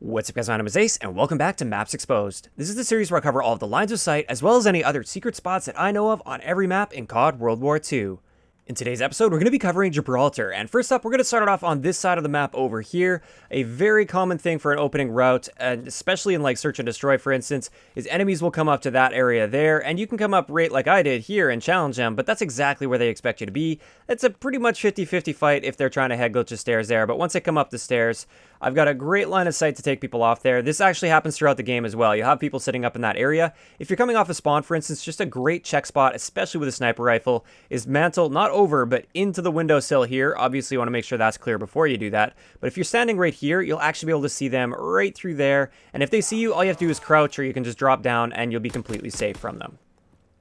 What's up guys, my name is Ace, and welcome back to Maps Exposed. This is the series where I cover all of the lines of sight, as well as any other secret spots that I know of on every map in CoD World War II. In today's episode, we're going to be covering Gibraltar, and first up, we're going to start it off on this side of the map over here. A very common thing for an opening route, and especially in like Search and Destroy, for instance, is enemies will come up to that area there, and you can come up right like I did here and challenge them, but that's exactly where they expect you to be. It's a pretty much 50-50 fight if they're trying to head glitch the stairs there, but once they come up the stairs, I've got a great line of sight to take people off there. This actually happens throughout the game as well. You have people sitting up in that area. If you're coming off a spawn, for instance, just a great check spot, especially with a sniper rifle, is mantle not over, but into the windowsill here. Obviously, you want to make sure that's clear before you do that. But if you're standing right here, you'll actually be able to see them right through there. And if they see you, all you have to do is crouch, or you can just drop down, and you'll be completely safe from them.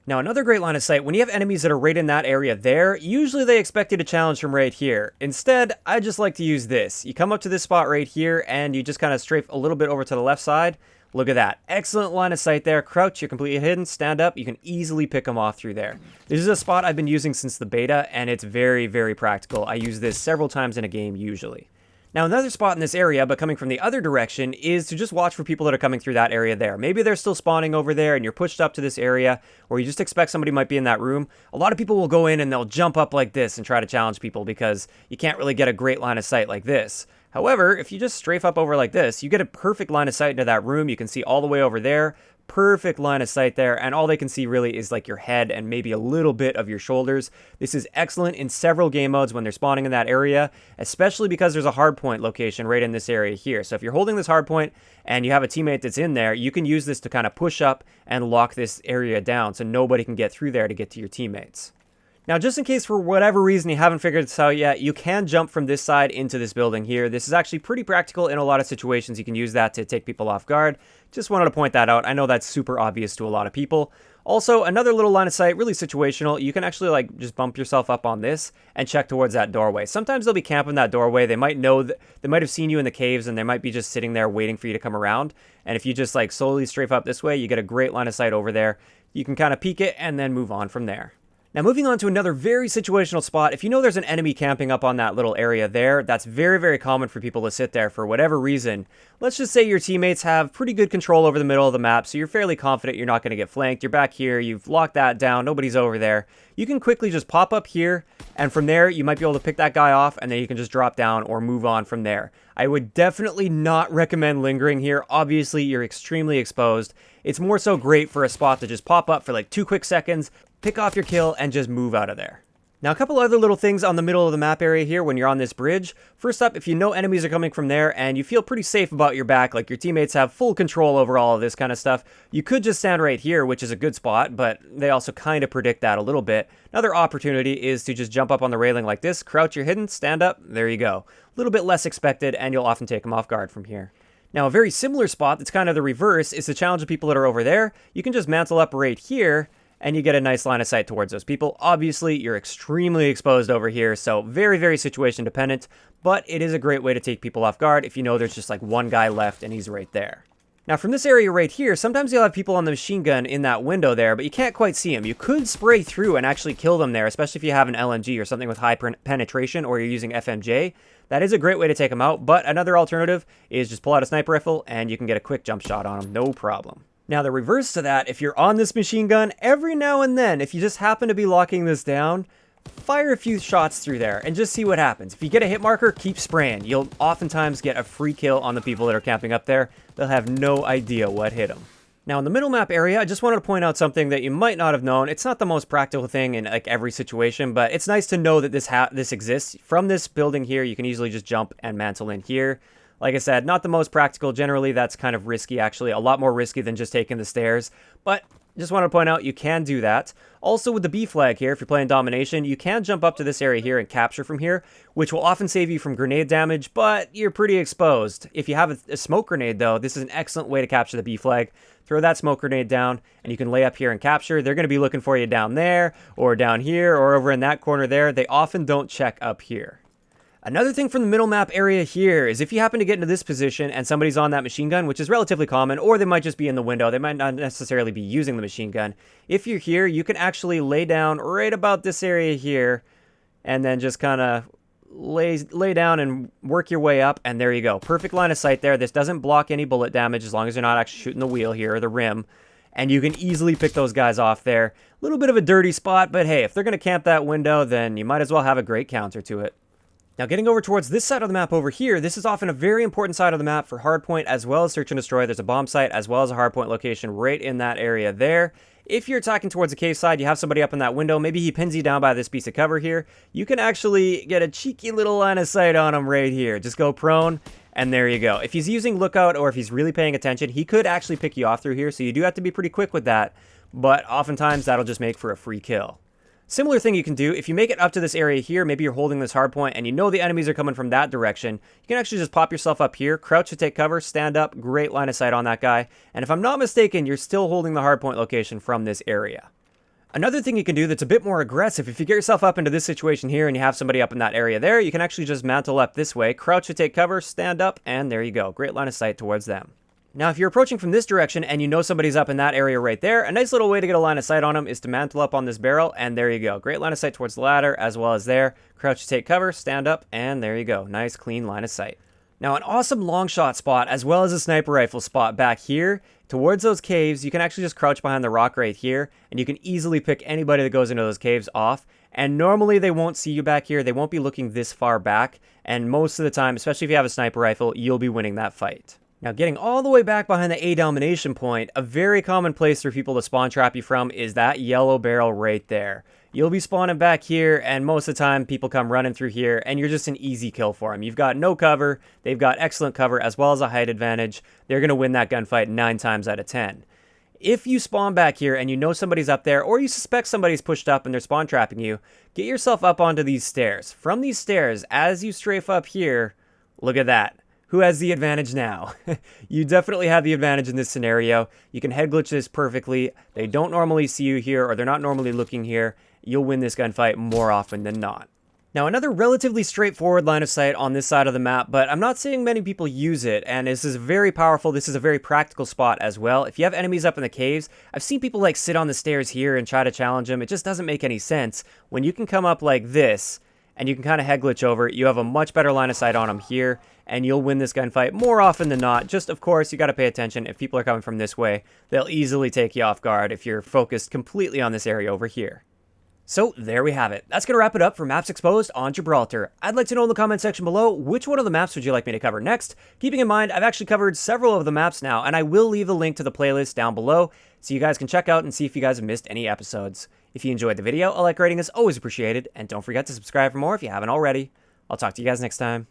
Now, another great line of sight, when you have enemies that are right in that area there, usually they expect you to challenge from right here. Instead, I just like to use this. You come up to this spot right here, and you just kind of strafe a little bit over to the left side. Look at that. Excellent line of sight there. Crouch, you're completely hidden. Stand up, you can easily pick them off through there. This is a spot I've been using since the beta, and it's very, very practical. I use this several times in a game, usually. Now, another spot in this area, but coming from the other direction, is to just watch for people that are coming through that area there. Maybe they're still spawning over there and you're pushed up to this area, or you just expect somebody might be in that room. A lot of people will go in and they'll jump up like this and try to challenge people because you can't really get a great line of sight like this. However, if you just strafe up over like this, you get a perfect line of sight into that room. You can see all the way over there. Perfect line of sight there, and all they can see really is like your head and maybe a little bit of your shoulders. This is excellent in several game modes when they're spawning in that area, especially because there's a hardpoint location right in this area here. So if you're holding this hardpoint and you have a teammate that's in there, you can use this to kind of push up and lock this area down so nobody can get through there to get to your teammates. Now, just in case for whatever reason you haven't figured this out yet, you can jump from this side into this building here. This is actually pretty practical in a lot of situations. You can use that to take people off guard. Just wanted to point that out. I know that's super obvious to a lot of people. Also, another little line of sight, really situational. You can actually like just bump yourself up on this and check towards that doorway. Sometimes they'll be camping that doorway. They might know that they might have seen you in the caves and they might be just sitting there waiting for you to come around. And if you just like slowly strafe up this way, you get a great line of sight over there. You can kind of peek it and then move on from there. Now, moving on to another very situational spot, if you know there's an enemy camping up on that little area there, that's very, very common for people to sit there for whatever reason. Let's just say your teammates have pretty good control over the middle of the map, so you're fairly confident you're not going to get flanked. You're back here, you've locked that down, nobody's over there. You can quickly just pop up here, and from there, you might be able to pick that guy off, and then you can just drop down or move on from there. I would definitely not recommend lingering here. Obviously, you're extremely exposed. It's more so great for a spot to just pop up for like 2 quick seconds, pick off your kill, and just move out of there. Now, a couple other little things on the middle of the map area here when you're on this bridge. First up, if you know enemies are coming from there and you feel pretty safe about your back, like your teammates have full control over all of this kind of stuff, you could just stand right here, which is a good spot, but they also kind of predict that a little bit. Another opportunity is to just jump up on the railing like this, crouch, you're hidden, stand up, there you go. A little bit less expected, and you'll often take them off guard from here. Now, a very similar spot that's kind of the reverse is to challenge the people that are over there. You can just mantle up right here, and you get a nice line of sight towards those people. Obviously, you're extremely exposed over here, so very, very situation dependent, but it is a great way to take people off guard if you know there's just like one guy left and he's right there. Now, from this area right here, sometimes you'll have people on the machine gun in that window there, but you can't quite see them. You could spray through and actually kill them there, especially if you have an LMG or something with high penetration, or you're using FMJ. That is a great way to take them out, but another alternative is just pull out a sniper rifle and you can get a quick jump shot on them, no problem. Now, the reverse to that, if you're on this machine gun, every now and then, if you just happen to be locking this down, fire a few shots through there and just see what happens. If you get a hit marker, keep spraying. You'll oftentimes get a free kill on the people that are camping up there. They'll have no idea what hit them. Now, in the middle map area, I just wanted to point out something that you might not have known. It's not the most practical thing in like every situation, but it's nice to know that this exists. From this building here, you can easily just jump and mantle in here. Like I said, not the most practical. Generally, that's kind of risky, actually. A lot more risky than just taking the stairs. But just want to point out, you can do that. Also, with the B flag here, if you're playing Domination, you can jump up to this area here and capture from here, which will often save you from grenade damage, but you're pretty exposed. If you have a smoke grenade, though, this is an excellent way to capture the B flag. Throw that smoke grenade down, and you can lay up here and capture. They're going to be looking for you down there, or down here, or over in that corner there. They often don't check up here. Another thing from the middle map area here is if you happen to get into this position and somebody's on that machine gun, which is relatively common, or they might just be in the window, they might not necessarily be using the machine gun. If you're here, you can actually lay down right about this area here and then just kind of lay down and work your way up, and there you go. Perfect line of sight there. This doesn't block any bullet damage as long as you're not actually shooting the wheel here or the rim. And you can easily pick those guys off there. A little bit of a dirty spot, but hey, if they're going to camp that window, then you might as well have a great counter to it. Now, getting over towards this side of the map over here, this is often a very important side of the map for hardpoint as well as search and destroy. There's a bomb site as well as a hardpoint location right in that area there. If you're attacking towards the cave side, you have somebody up in that window, maybe he pins you down by this piece of cover here. You can actually get a cheeky little line of sight on him right here. Just go prone, and there you go. If he's using lookout or if he's really paying attention, he could actually pick you off through here, so you do have to be pretty quick with that, but oftentimes that'll just make for a free kill. Similar thing you can do, if you make it up to this area here, maybe you're holding this hard point and you know the enemies are coming from that direction, you can actually just pop yourself up here, crouch to take cover, stand up, great line of sight on that guy, and if I'm not mistaken, you're still holding the hard point location from this area. Another thing you can do that's a bit more aggressive, if you get yourself up into this situation here and you have somebody up in that area there, you can actually just mantle up this way, crouch to take cover, stand up, and there you go. Great line of sight towards them. Now, if you're approaching from this direction and you know somebody's up in that area right there, a nice little way to get a line of sight on them is to mantle up on this barrel, and there you go. Great line of sight towards the ladder as well as there. Crouch to take cover, stand up, and there you go. Nice, clean line of sight. Now, an awesome long shot spot as well as a sniper rifle spot back here towards those caves. You can actually just crouch behind the rock right here, and you can easily pick anybody that goes into those caves off. And normally they won't see you back here. They won't be looking this far back, and most of the time, especially if you have a sniper rifle, you'll be winning that fight. Now, getting all the way back behind the A domination point, a very common place for people to spawn trap you from is that yellow barrel right there. You'll be spawning back here, and most of the time, people come running through here, and you're just an easy kill for them. You've got no cover, they've got excellent cover, as well as a height advantage. They're going to win that gunfight 9 times out of 10. If you spawn back here, and you know somebody's up there, or you suspect somebody's pushed up and they're spawn trapping you, get yourself up onto these stairs. From these stairs, as you strafe up here, look at that. Who has the advantage now? You definitely have the advantage in this scenario. You can head glitch this perfectly. They don't normally see you here, or they're not normally looking here. You'll win this gunfight more often than not. Now, another relatively straightforward line of sight on this side of the map, but I'm not seeing many people use it, and this is very powerful. This is a very practical spot as well. If you have enemies up in the caves, I've seen people like sit on the stairs here and try to challenge them. It just doesn't make any sense. When you can come up like this, and you can kind of head glitch over, you have a much better line of sight on them here, and you'll win this gunfight more often than not. Just, of course, you got to pay attention. If people are coming from this way, they'll easily take you off guard if you're focused completely on this area over here. So, there we have it. That's going to wrap it up for Maps Exposed on Gibraltar. I'd like to know in the comment section below, which one of the maps would you like me to cover next? Keeping in mind, I've actually covered several of the maps now, and I will leave a link to the playlist down below, so you guys can check out and see if you guys have missed any episodes. If you enjoyed the video, a like rating is always appreciated, and don't forget to subscribe for more if you haven't already. I'll talk to you guys next time.